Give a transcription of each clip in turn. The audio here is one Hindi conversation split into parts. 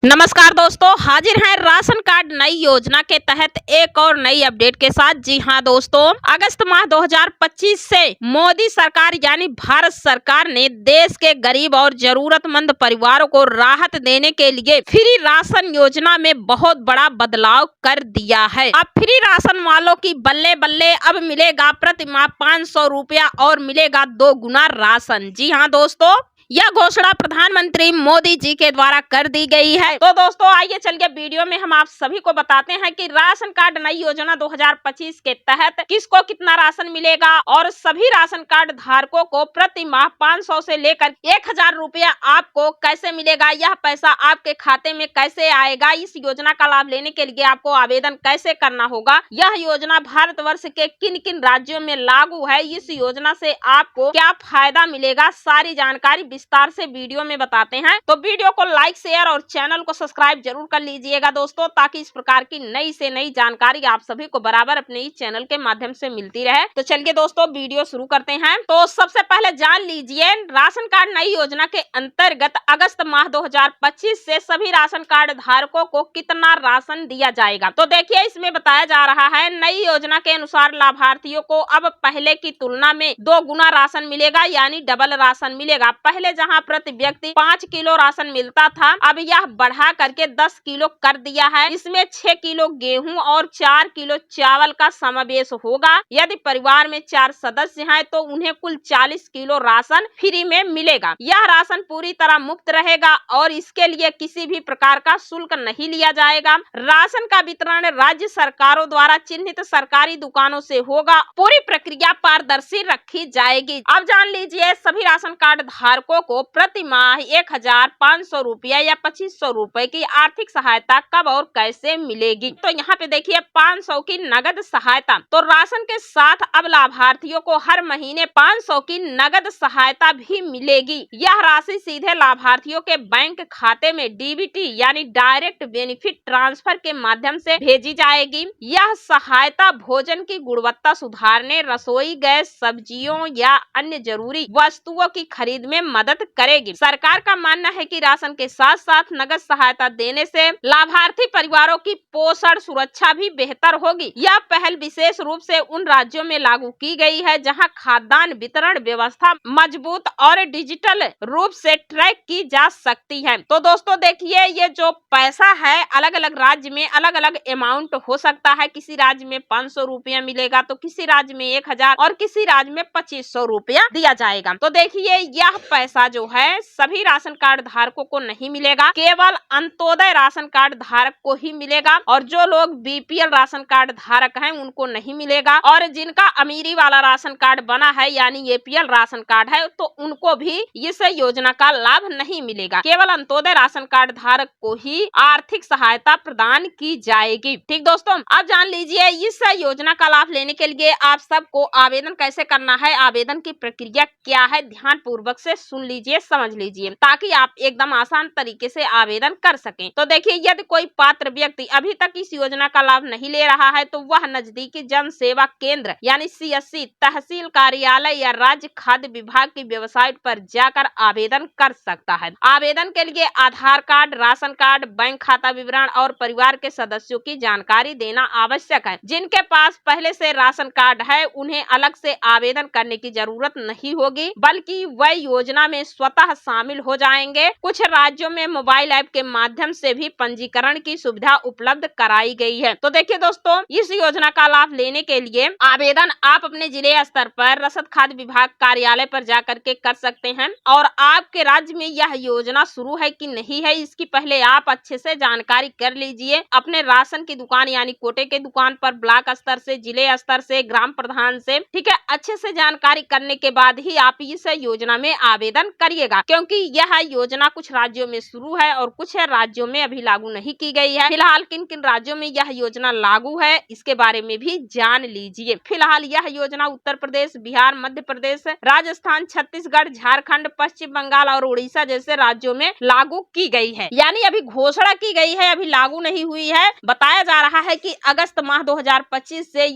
नमस्कार दोस्तों, हाजिर हैं राशन कार्ड नई योजना के तहत एक और नई अपडेट के साथ। जी हां दोस्तों, अगस्त माह 2025 से मोदी सरकार यानी भारत सरकार ने देश के गरीब और जरूरतमंद परिवारों को राहत देने के लिए फ्री राशन योजना में बहुत बड़ा बदलाव कर दिया है। अब फ्री राशन वालों की बल्ले बल्ले, अब मिलेगा प्रति माह 500 रुपया और मिलेगा 2 गुना राशन। जी हाँ दोस्तों, यह घोषणा प्रधानमंत्री मोदी जी के द्वारा कर दी गई है। तो दोस्तों आइए चलिए वीडियो में हम आप सभी को बताते हैं कि राशन कार्ड नई योजना 2025 के तहत किसको कितना राशन मिलेगा और सभी राशन कार्ड धारकों को प्रति माह 500 से लेकर 1000 रुपया आपको कैसे मिलेगा, यह पैसा आपके खाते में कैसे आएगा, इस योजना का लाभ लेने के लिए आपको आवेदन कैसे करना होगा, यह योजना भारतवर्ष के किन किन राज्यों में लागू है, इस योजना से आपको क्या फायदा मिलेगा, सारी जानकारी विस्तार से वीडियो में बताते हैं। तो वीडियो को लाइक, शेयर और चैनल को सब्सक्राइब जरूर कर लीजिएगा दोस्तों, ताकि इस प्रकार की नई से नई जानकारी आप सभी को बराबर अपने इस चैनल के माध्यम से मिलती रहे। तो चलिए दोस्तों वीडियो शुरू करते हैं। तो सबसे पहले जान लीजिए राशन कार्ड नई योजना के अंतर्गत अगस्त माह 2025 से सभी राशन कार्ड धारकों को कितना राशन दिया जाएगा। तो देखिए इसमें बताया जा रहा है, नई योजना के अनुसार लाभार्थियों को अब पहले की तुलना में 2 गुना राशन मिलेगा, यानी डबल राशन मिलेगा। पहले जहां प्रति व्यक्ति 5 किलो राशन मिलता था, अब यह बढ़ा करके 10 किलो कर दिया है। इसमें 6 किलो गेहूं और 4 किलो चावल का समावेश होगा। यदि परिवार में 4 सदस्य हैं तो उन्हें कुल 40 किलो राशन फ्री में मिलेगा। यह राशन पूरी तरह मुफ्त रहेगा और इसके लिए किसी भी प्रकार का शुल्क नहीं लिया जाएगा। राशन का वितरण राज्य सरकारों द्वारा चिन्हित सरकारी दुकानों से होगा। पूरी प्रक्रिया पारदर्शी रखी जाएगी। अब जान लीजिए सभी राशन कार्ड धारकों को प्रति माह 1500 रुपया या 2500 रुपए की आर्थिक सहायता कब और कैसे मिलेगी। तो यहाँ पे देखिए 500 की नगद सहायता। तो राशन के साथ अब लाभार्थियों को हर महीने 500 की नगद सहायता भी मिलेगी। यह राशि सीधे लाभार्थियों के बैंक खाते में डीबीटी यानी डायरेक्ट बेनिफिट ट्रांसफर के माध्यम से भेजी जाएगी। यह सहायता भोजन की गुणवत्ता सुधारने, रसोई गैस, सब्जियों या अन्य जरूरी वस्तुओं की खरीद में मदद करेगी। सरकार का मानना है कि राशन के साथ साथ नगद सहायता देने से लाभार्थी परिवारों की पोषण सुरक्षा भी बेहतर होगी। यह पहल विशेष रूप से उन राज्यों में लागू की गई है जहां खाद्यान्न वितरण व्यवस्था मजबूत और डिजिटल रूप से ट्रैक की जा सकती है। तो दोस्तों देखिए ये जो पैसा है अलग अलग राज्य में अलग अलग अमाउंट हो सकता है। किसी राज्य में 500 रुपया मिलेगा तो किसी राज्य में 1000 और किसी राज्य में 2500 रुपया दिया जाएगा। तो देखिए यह पैसा जो है सभी राशन कार्ड धारकों को नहीं मिलेगा, केवल अंत्योदय राशन कार्ड धारक को ही मिलेगा। और जो लोग बीपीएल राशन कार्ड धारक हैं उनको नहीं मिलेगा, और जिनका अमीरी वाला राशन कार्ड बना है यानी एपीएल राशन कार्ड है तो उनको भी इस योजना का लाभ नहीं मिलेगा। केवल अंत्योदय राशन कार्ड धारक को ही आर्थिक सहायता प्रदान की जाएगी। ठीक दोस्तों, अब जान लीजिए इस योजना का लाभ लेने के लिए आप सबको आवेदन कैसे करना है, आवेदन की प्रक्रिया क्या है, ध्यान पूर्वक से सुन लीजिए, समझ लीजिए, ताकि आप एकदम आसान तरीके से आवेदन कर सकें। तो देखिए यदि कोई पात्र व्यक्ति अभी तक इस योजना का लाभ नहीं ले रहा है तो वह नजदीकी जन सेवा केंद्र यानी सीएससी, तहसील कार्यालय या राज्य खाद्य विभाग की वेबसाइट पर जाकर आवेदन कर सकता है। आवेदन के लिए आधार कार्ड, राशन कार्ड, बैंक खाता विवरण और परिवार के सदस्यों की जानकारी देना आवश्यक है। जिनके पास पहले से राशन कार्ड है उन्हें अलग से आवेदन करने की जरूरत नहीं होगी, बल्कि वह योजना में स्वतः शामिल हो जाएंगे। कुछ राज्यों में मोबाइल ऐप के माध्यम से भी पंजीकरण की सुविधा उपलब्ध कराई गई है। तो देखिए दोस्तों इस योजना का लाभ लेने के लिए आवेदन आप अपने जिले स्तर पर रसद खाद्य विभाग कार्यालय पर जाकर के कर सकते हैं। और आपके राज्य में यह योजना शुरू है कि नहीं है इसकी पहले आप अच्छे से जानकारी कर लीजिए। अपने राशन की दुकान यानी कोटे के दुकान पर ब्लॉक स्तर से, जिले स्तर से, ग्राम प्रधान से, ठीक है, अच्छे से जानकारी करने के बाद ही आप इस योजना में आवेदन करिएगा, क्योंकि यह योजना कुछ राज्यों में शुरू है और कुछ राज्यों में अभी लागू नहीं की गई है। फिलहाल किन किन राज्यों में यह योजना लागू है इसके बारे में भी जान लीजिए। फिलहाल यह योजना उत्तर प्रदेश, बिहार, मध्य प्रदेश, राजस्थान, छत्तीसगढ़, झारखंड, पश्चिम बंगाल और उड़ीसा जैसे राज्यों में लागू की गई है। यानी अभी घोषणा की गई है, अभी लागू नहीं हुई है। बताया जा रहा है कि अगस्त माह 2025 से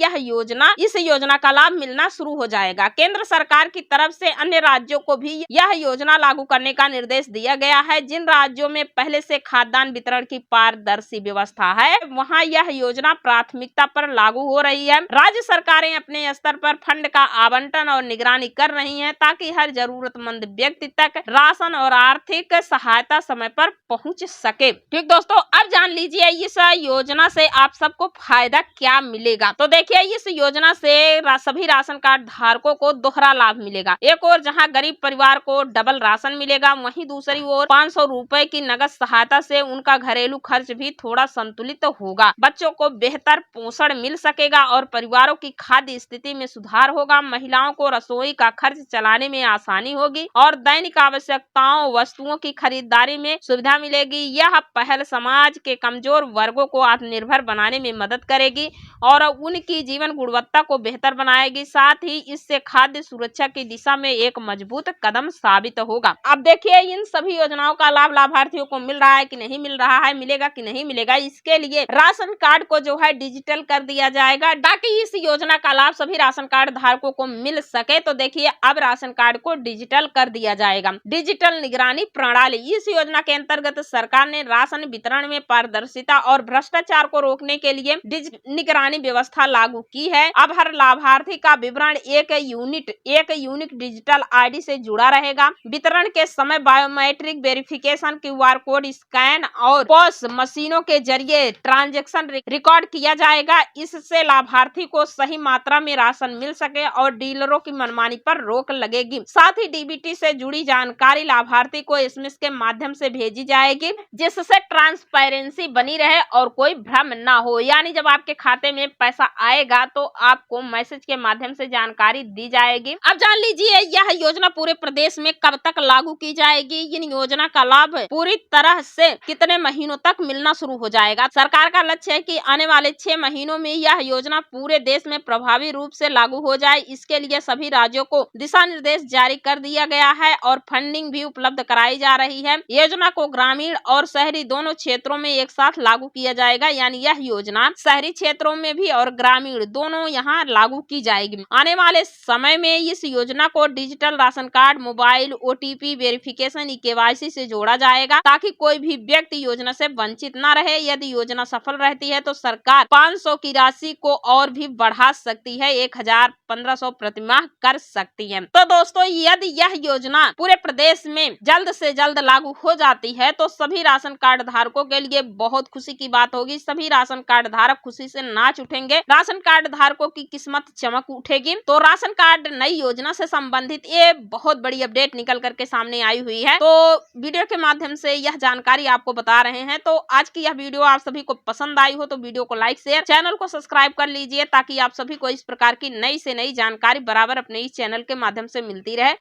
इस योजना का लाभ मिलना शुरू हो जाएगा। केंद्र सरकार की तरफ से अन्य राज्यों को भी यह योजना लागू करने का निर्देश दिया गया है। जिन राज्यों में पहले से खाद्यान्न वितरण की पारदर्शी व्यवस्था है, वहां यह योजना प्राथमिकता पर लागू हो रही है। राज्य सरकारें अपने स्तर पर फंड का आवंटन और निगरानी कर रही हैं ताकि हर जरूरतमंद व्यक्ति तक राशन और आर्थिक सहायता समय पर पहुंच सके। ठीक दोस्तों, अब जान लीजिए इस योजना से आप सबको फायदा क्या मिलेगा। तो देखिए, इस योजना से सभी राशन कार्ड धारकों को दोहरा लाभ मिलेगा। एक और जहां गरीब परिवार को डबल राशन मिलेगा, वहीं दूसरी ओर 500 रुपए की नगद सहायता से उनका घरेलू खर्च भी थोड़ा संतुलित होगा। बच्चों को बेहतर पोषण मिल सकेगा और परिवारों की खाद्य स्थिति में सुधार होगा। महिलाओं को रसोई का खर्च चलाने में आसानी होगी और दैनिक आवश्यकताओं वस्तुओं की खरीदारी में सुविधा मिलेगी। यह पहल समाज के कमजोर वर्गों को आत्मनिर्भर बनाने में मदद करेगी और उनकी जीवन गुणवत्ता को बेहतर बनाएगी। साथ ही इससे खाद्य सुरक्षा की दिशा में एक मजबूत कदम साबित होगा। अब देखिए, इन सभी योजनाओं का लाभ लाभार्थियों को मिल रहा है कि नहीं मिल रहा है, मिलेगा कि नहीं मिलेगा। इसके लिए राशन कार्ड को जो है डिजिटल कर दिया जाएगा ताकि इस योजना का लाभ सभी राशन कार्ड धारकों को मिल सके। तो देखिए, अब राशन कार्ड को डिजिटल कर दिया जाएगा। डिजिटल निगरानी प्रणाली, इस योजना के अंतर्गत सरकार ने राशन वितरण में पारदर्शिता और भ्रष्टाचार को रोकने के लिए निगरानी व्यवस्था लागू की है। अब हर लाभार्थी का विवरण एक यूनिक डिजिटल आईडी से जुड़ा रहेगा। वितरण के समय biometric verification, QR code scan और पॉस मशीनों के जरिए ट्रांजैक्शन रिकॉर्ड किया जाएगा। इससे लाभार्थी को सही मात्रा में राशन मिल सके और डीलरों की मनमानी पर रोक लगेगी। साथ ही डीबीटी से जुड़ी जानकारी लाभार्थी को एसएमएस के माध्यम से भेजी जाएगी, जिससे ट्रांसपेरेंसी बनी रहे और कोई भ्रम ना हो। यानी जब आपके खाते में पैसा आएगा तो आपको मैसेज के माध्यम से जानकारी दी जाएगी। अब जान लीजिए, यह योजना पूरे प्रदेश में कब तक लागू की जाएगी। इन योजना का लाभ पूरी तरह से कितने महीनों तक मिलना शुरू हो जाएगा। सरकार का लक्ष्य है कि आने वाले 6 महीनों में यह योजना पूरे देश में प्रभावी रूप से लागू हो जाए। इसके लिए सभी राज्यों को दिशा निर्देश जारी कर दिया गया है और फंडिंग भी उपलब्ध कराई जा रही है। योजना को ग्रामीण और शहरी दोनों क्षेत्रों में एक साथ लागू किया जाएगा। यानी यह योजना शहरी क्षेत्रों में भी और ग्रामीण दोनों यहाँ लागू की जाएगी। आने वाले समय में इस योजना को digital ration card, mobile OTP verification, KYC से जोड़ा जाएगा ताकि कोई भी व्यक्ति योजना से वंचित न रहे। यदि योजना सफल रहती है तो सरकार 500 की राशि को और भी बढ़ा सकती है, 1500 प्रतिमाह कर सकती है। तो दोस्तों, यदि यह योजना पूरे प्रदेश में जल्द से जल्द लागू हो जाती है तो सभी राशन कार्ड धारकों के लिए बहुत खुशी की बात होगी। सभी राशन कार्ड धारक खुशी से नाच उठेंगे। राशन कार्ड धारकों की किस्मत चमक उठेगी। तो राशन कार्ड नई योजना से संबंधित ये बहुत बड़ी अपडेट निकल करके सामने आई हुई है। तो वीडियो के माध्यम से यह जानकारी आपको बता रहे हैं। तो आज की यह वीडियो आप सभी को पसंद आई हो तो वीडियो को लाइक, शेयर, चैनल को सब्सक्राइब कर लीजिए ताकि आप सभी को इस प्रकार की नई से नई जानकारी बराबर अपने इस चैनल के माध्यम से मिलती रहे।